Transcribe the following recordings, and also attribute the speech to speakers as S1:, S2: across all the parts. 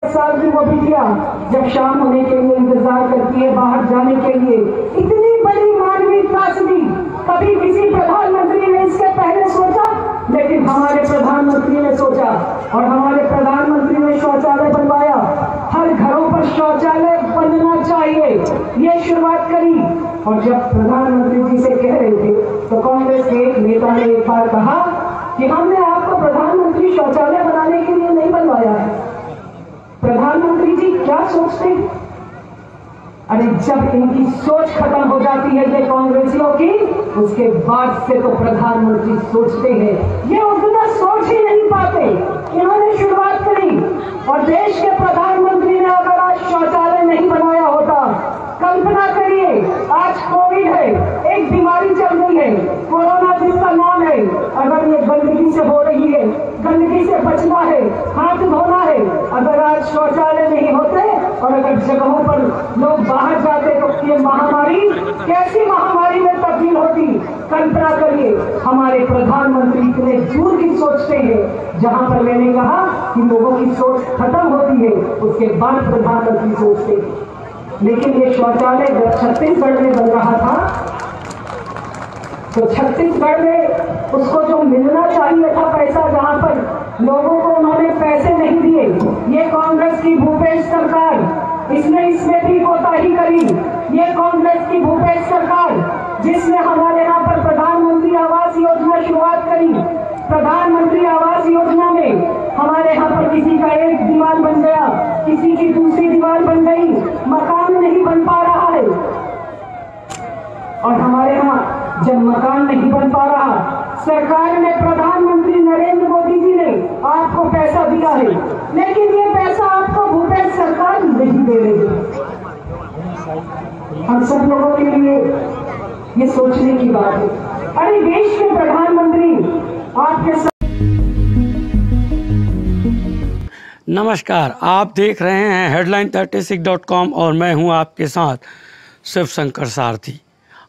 S1: साल की वो बिटिया जब शाम होने के लिए इंतजार करती है बाहर जाने के लिए, इतनी बड़ी मानवीय त्रासदी कभी किसी प्रधानमंत्री ने इसके पहले सोचा, लेकिन हमारे प्रधानमंत्री ने सोचा और हमारे प्रधानमंत्री ने शौचालय बनवाया। हर घरों पर शौचालय बनना चाहिए, ये शुरुआत करी। और जब प्रधानमंत्री जी से कह रहे थे तो कांग्रेस के एक नेता ने एक बार कहा कि हमने आपको प्रधानमंत्री शौचालय बनाने के लिए नहीं बनवाया है। प्रधानमंत्री जी क्या सोचते हैं? अरे जब इनकी सोच खत्म हो जाती है ये कांग्रेसियों की, उसके बाद से तो प्रधानमंत्री सोचते हैं। ये उतना सोच ही नहीं पाते। इन्होंने शुरुआत करी और देश के प्रधानमंत्री ने अगर आज शौचालय नहीं बनाया होता, कल्पना करिए आज कोविड है, एक बीमारी चल रही है, कोरोना जिसका नाम है, अगर ये गंदगी से हो रही है, गंदगी से बचना है, हाथ धोना है, अगर आज शौचालय नहीं होते और अगर जगहों पर लोग बाहर जाते तो ये महामारी कैसी महामारी में तब्दील होती। कल्पना करिए हमारे प्रधानमंत्री इतने दूर की सोचते हैं। जहां पर मैंने कहा कि लोगों की सोच खत्म होती है, उसके बाद प्रधानमंत्री सोचते हैं। लेकिन ये शौचालय जब छत्तीसगढ़ में बन रहा था तो छत्तीसगढ़ में उसको जो मिलना चाहिए था पैसा, जहां पर लोगों को उन्होंने पैसे नहीं दिए, ये कांग्रेस की भूपेश सरकार, इसने इसमें भी कोताही करी। ये कांग्रेस की भूपेश सरकार जिसने हमारे यहाँ पर प्रधानमंत्री आवास योजना शुरुआत करी। प्रधानमंत्री आवास योजना में हमारे यहाँ पर किसी का एक दीवार बन गया, किसी की दूसरी दीवार बन गई, मकान नहीं बन पा रहा है। और हमारे यहाँ जब मकान नहीं बन पा रहा, सरकार ने, प्रधानमंत्री नरेंद्र मोदी जी ने आपको पैसा दिया है, लेकिन ये पैसा आपको भूपेश सरकार नहीं दे रही है। हम सब लोगों के लिए ये सोचने की बात है। अरे देश के प्रधानमंत्री आपके साथ।
S2: नमस्कार, आप देख रहे हैं headline36.com और मैं हूं आपके साथ शिव शंकर सारथी।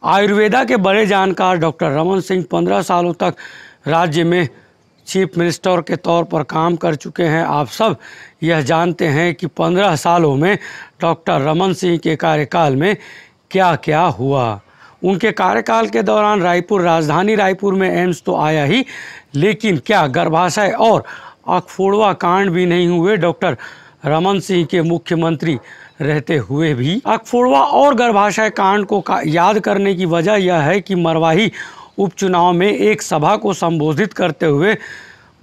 S2: आयुर्वेदा के बड़े जानकार डॉक्टर रमन सिंह 15 सालों तक राज्य में चीफ मिनिस्टर के तौर पर काम कर चुके हैं। आप सब यह जानते हैं कि 15 सालों में डॉक्टर रमन सिंह के कार्यकाल में क्या क्या हुआ। उनके कार्यकाल के दौरान राजधानी रायपुर में एम्स तो आया ही, लेकिन क्या गर्भाशय और अखफोड़वा कांड भी नहीं हुए। डॉक्टर रमन सिंह के मुख्यमंत्री रहते हुए भी अखफोड़वा और गर्भाशय कांड को याद करने की वजह यह है कि मरवाही उपचुनाव में एक सभा को संबोधित करते हुए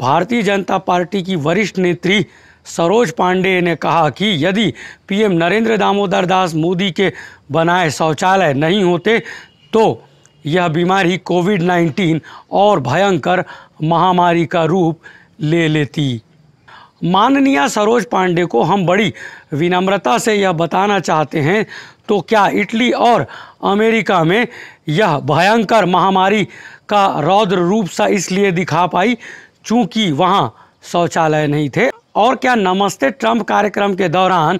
S2: भारतीय जनता पार्टी की वरिष्ठ नेत्री सरोज पांडेय ने कहा कि यदि पीएम नरेंद्र दामोदर दास मोदी के बनाए शौचालय नहीं होते तो यह बीमारी कोविड-19 और भयंकर महामारी का रूप ले लेती। माननीय सरोज पांडेय को हम बड़ी विनम्रता से यह बताना चाहते हैं, तो क्या इटली और अमेरिका में यह भयंकर महामारी का रौद्र रूप सा इसलिए दिखा पाई चूँकि वहाँ शौचालय नहीं थे? और क्या नमस्ते ट्रंप कार्यक्रम के दौरान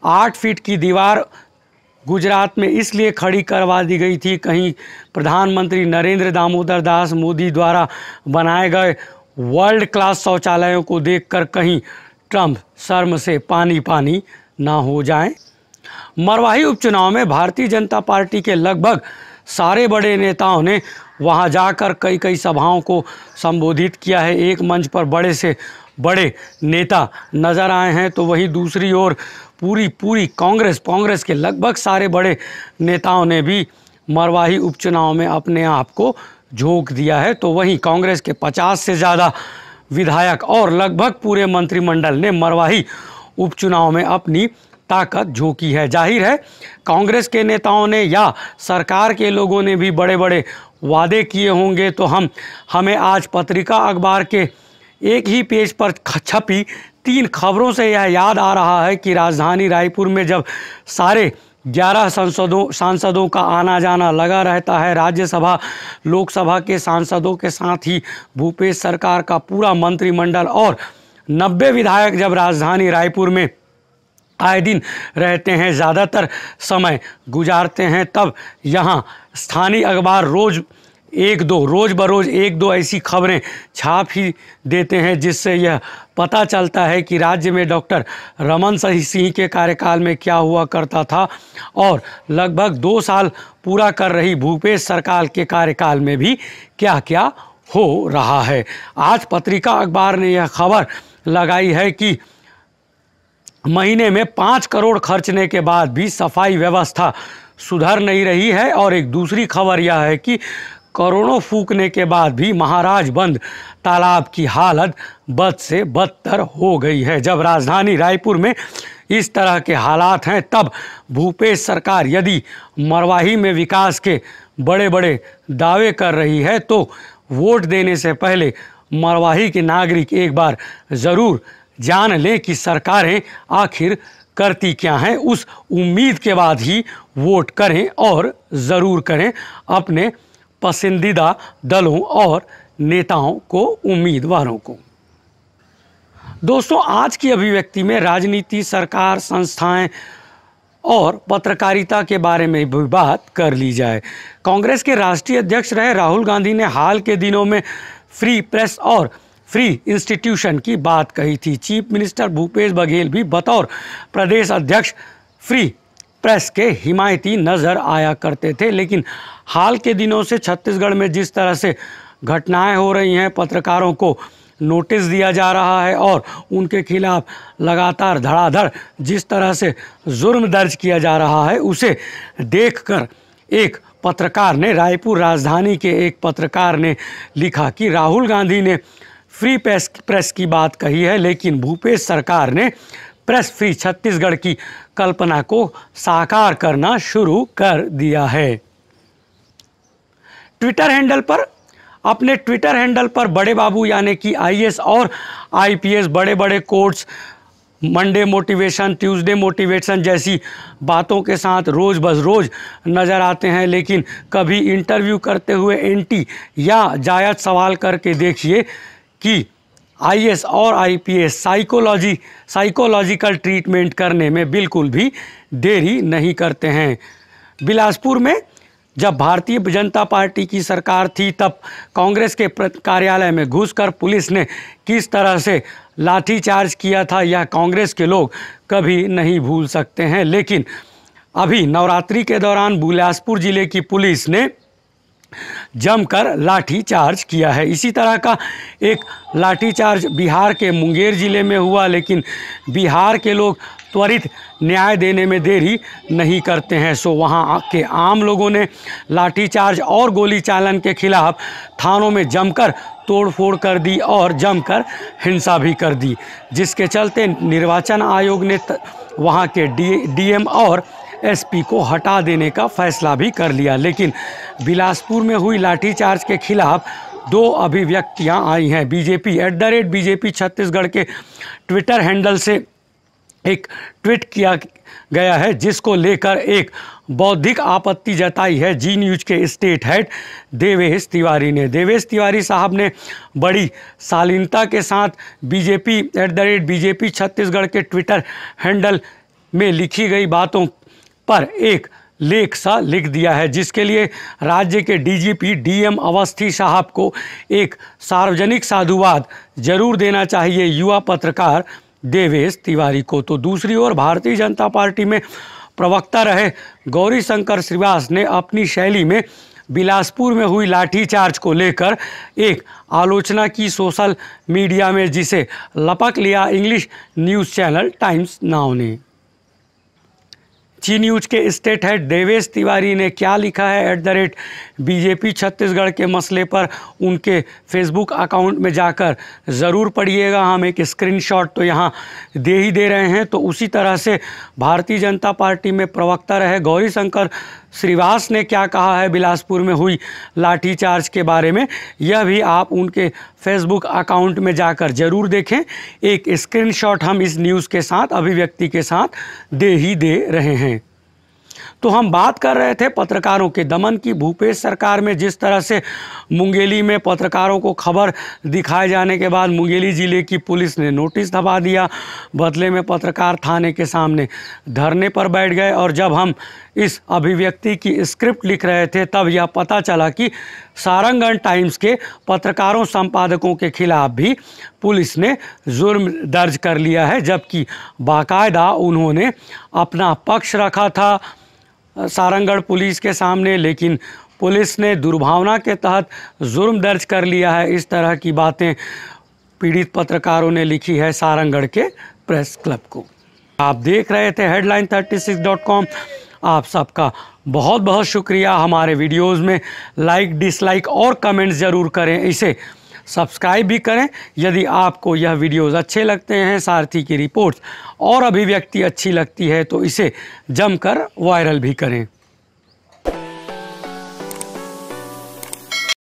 S2: 8 फीट की दीवार गुजरात में इसलिए खड़ी करवा दी गई थी, कहीं प्रधानमंत्री नरेंद्र दामोदर दास मोदी द्वारा बनाए गए वर्ल्ड क्लास शौचालयों को देखकर कहीं ट्रंप शर्म से पानी पानी ना हो जाएं? मरवाही उपचुनाव में भारतीय जनता पार्टी के लगभग सारे बड़े नेताओं ने वहां जाकर कई सभाओं को संबोधित किया है। एक मंच पर बड़े से बड़े नेता नज़र आए हैं, तो वहीं दूसरी ओर पूरी कांग्रेस के लगभग सारे बड़े नेताओं ने भी मरवाही उपचुनाव में अपने आप को झोंक दिया है। तो वहीं कांग्रेस के 50 से ज़्यादा विधायक और लगभग पूरे मंत्रिमंडल ने मरवाही उपचुनाव में अपनी ताकत झोंकी है। जाहिर है कांग्रेस के नेताओं ने या सरकार के लोगों ने भी बड़े बड़े वादे किए होंगे। तो हमें आज पत्रिका अखबार के एक ही पेज पर छपी 3 खबरों से यह याद आ रहा है कि राजधानी रायपुर में जब सारे 11 सांसदों का आना जाना लगा रहता है, राज्यसभा लोकसभा के सांसदों के साथ ही भूपेश सरकार का पूरा मंत्रिमंडल और 90 विधायक जब राजधानी रायपुर में आए दिन रहते हैं, ज़्यादातर समय गुजारते हैं, तब यहाँ स्थानीय अखबार रोज़ एक दो रोज़ बरोज़ एक दो ऐसी खबरें छाप ही देते हैं जिससे यह पता चलता है कि राज्य में डॉक्टर रमन सिंह के कार्यकाल में क्या हुआ करता था और लगभग 2 साल पूरा कर रही भूपेश सरकार के कार्यकाल में भी क्या क्या हो रहा है। आज पत्रिका अखबार ने यह खबर लगाई है कि महीने में 5 करोड़ खर्चने के बाद भी सफाई व्यवस्था सुधर नहीं रही है और एक दूसरी खबर यह है कि करोड़ों फूकने के बाद भी महाराज बंद तालाब की हालत बद से बदतर हो गई है। जब राजधानी रायपुर में इस तरह के हालात हैं तब भूपेश सरकार यदि मरवाही में विकास के बड़े बड़े दावे कर रही है तो वोट देने से पहले मरवाही के नागरिक एक बार ज़रूर जान लें कि सरकारें आखिर करती क्या हैं। उस उम्मीद के बाद ही वोट करें और ज़रूर करें अपने पसंदीदा दलों और नेताओं को, उम्मीदवारों को। दोस्तों, आज की अभिव्यक्ति में राजनीति, सरकार, संस्थाएं और पत्रकारिता के बारे में भी बात कर ली जाए। कांग्रेस के राष्ट्रीय अध्यक्ष रहे राहुल गांधी ने हाल के दिनों में फ्री प्रेस और फ्री इंस्टीट्यूशन की बात कही थी। चीफ मिनिस्टर भूपेश बघेल भी बतौर प्रदेश अध्यक्ष फ्री प्रेस के हिमायती नज़र आया करते थे, लेकिन हाल के दिनों से छत्तीसगढ़ में जिस तरह से घटनाएं हो रही हैं, पत्रकारों को नोटिस दिया जा रहा है और उनके खिलाफ लगातार धड़ाधड़ जिस तरह से जुर्म दर्ज किया जा रहा है, उसे देखकर एक पत्रकार ने, रायपुर राजधानी के एक पत्रकार ने लिखा कि राहुल गांधी ने फ्री प्रेस की बात कही है, लेकिन भूपेश सरकार ने प्रेस फ्री छत्तीसगढ़ की कल्पना को साकार करना शुरू कर दिया है। अपने ट्विटर हैंडल पर बड़े बाबू यानी कि आईएएस और आईपीएस, बड़े बड़े quotes, Monday motivation, Tuesday motivation जैसी बातों के साथ रोज़ बस रोज़ नज़र आते हैं, लेकिन कभी इंटरव्यू करते हुए एंटी या जायज़ सवाल करके देखिए कि आईएएस और आईपीएस साइकोलॉजिकल ट्रीटमेंट करने में बिल्कुल भी देरी नहीं करते हैं। बिलासपुर में जब भारतीय जनता पार्टी की सरकार थी तब कांग्रेस के कार्यालय में घुसकर पुलिस ने किस तरह से लाठीचार्ज किया था यह कांग्रेस के लोग कभी नहीं भूल सकते हैं। लेकिन अभी नवरात्रि के दौरान बिलासपुर जिले की पुलिस ने जमकर लाठीचार्ज किया है। इसी तरह का एक लाठीचार्ज बिहार के मुंगेर जिले में हुआ, लेकिन बिहार के लोग त्वरित न्याय देने में देरी नहीं करते हैं। सो वहाँ के आम लोगों ने लाठीचार्ज और गोली चालन के खिलाफ थानों में जमकर तोड़फोड़ कर दी और जमकर हिंसा भी कर दी, जिसके चलते निर्वाचन आयोग ने वहाँ के डीएम और एसपी को हटा देने का फैसला भी कर लिया। लेकिन बिलासपुर में हुई लाठीचार्ज के खिलाफ 2 अभिव्यक्तियां आई हैं। बीजेपी छत्तीसगढ़ के ट्विटर हैंडल से एक ट्वीट किया गया है जिसको लेकर एक बौद्धिक आपत्ति जताई है जी न्यूज के स्टेट हेड देवेश तिवारी ने। देवेश तिवारी साहब ने बड़ी शालीनता के साथ बीजेपी छत्तीसगढ़ के ट्विटर हैंडल में लिखी गई बातों पर एक लेख सा लिख दिया है, जिसके लिए राज्य के डीजीपी डीएम अवस्थी साहब को एक सार्वजनिक साधुवाद जरूर देना चाहिए युवा पत्रकार देवेश तिवारी को। तो दूसरी ओर भारतीय जनता पार्टी में प्रवक्ता रहे गौरीशंकर श्रीवास ने अपनी शैली में बिलासपुर में हुई लाठीचार्ज को लेकर एक आलोचना की सोशल मीडिया में, जिसे लपक लिया English news channel times now ने। जी न्यूज के स्टेट हेड देवेश तिवारी ने क्या लिखा है बीजेपी छत्तीसगढ़ के मसले पर, उनके फेसबुक अकाउंट में जाकर ज़रूर पढ़िएगा। हम एक स्क्रीनशॉट तो यहाँ दे ही दे रहे हैं। तो उसी तरह से भारतीय जनता पार्टी में प्रवक्ता रहे गौरीशंकर श्रीवास ने क्या कहा है बिलासपुर में हुई लाठीचार्ज के बारे में, यह भी आप उनके फेसबुक अकाउंट में जाकर ज़रूर देखें। एक स्क्रीनशॉट हम इस न्यूज़ के साथ, अभिव्यक्ति के साथ दे ही दे रहे हैं। तो हम बात कर रहे थे पत्रकारों के दमन की। भूपेश सरकार में जिस तरह से मुंगेली में पत्रकारों को खबर दिखाए जाने के बाद मुंगेली ज़िले की पुलिस ने नोटिस दबा दिया, बदले में पत्रकार थाने के सामने धरने पर बैठ गए। और जब हम इस अभिव्यक्ति की स्क्रिप्ट लिख रहे थे तब यह पता चला कि सारंगगढ़ टाइम्स के पत्रकारों संपादकों के खिलाफ भी पुलिस ने जुर्म दर्ज कर लिया है, जबकि बाकायदा उन्होंने अपना पक्ष रखा था सारंगगढ़ पुलिस के सामने, लेकिन पुलिस ने दुर्भावना के तहत जुर्म दर्ज कर लिया है। इस तरह की बातें पीड़ित पत्रकारों ने लिखी है सारंगगढ़ के प्रेस क्लब को। आप देख रहे थे headline36.com। आप सबका बहुत बहुत शुक्रिया। हमारे वीडियोस में लाइक, डिसलाइक और कमेंट्स ज़रूर करें, इसे सब्सक्राइब भी करें। यदि आपको यह वीडियोस अच्छे लगते हैं, सारथी की रिपोर्ट्स और अभिव्यक्ति अच्छी लगती है, तो इसे जमकर वायरल भी करें।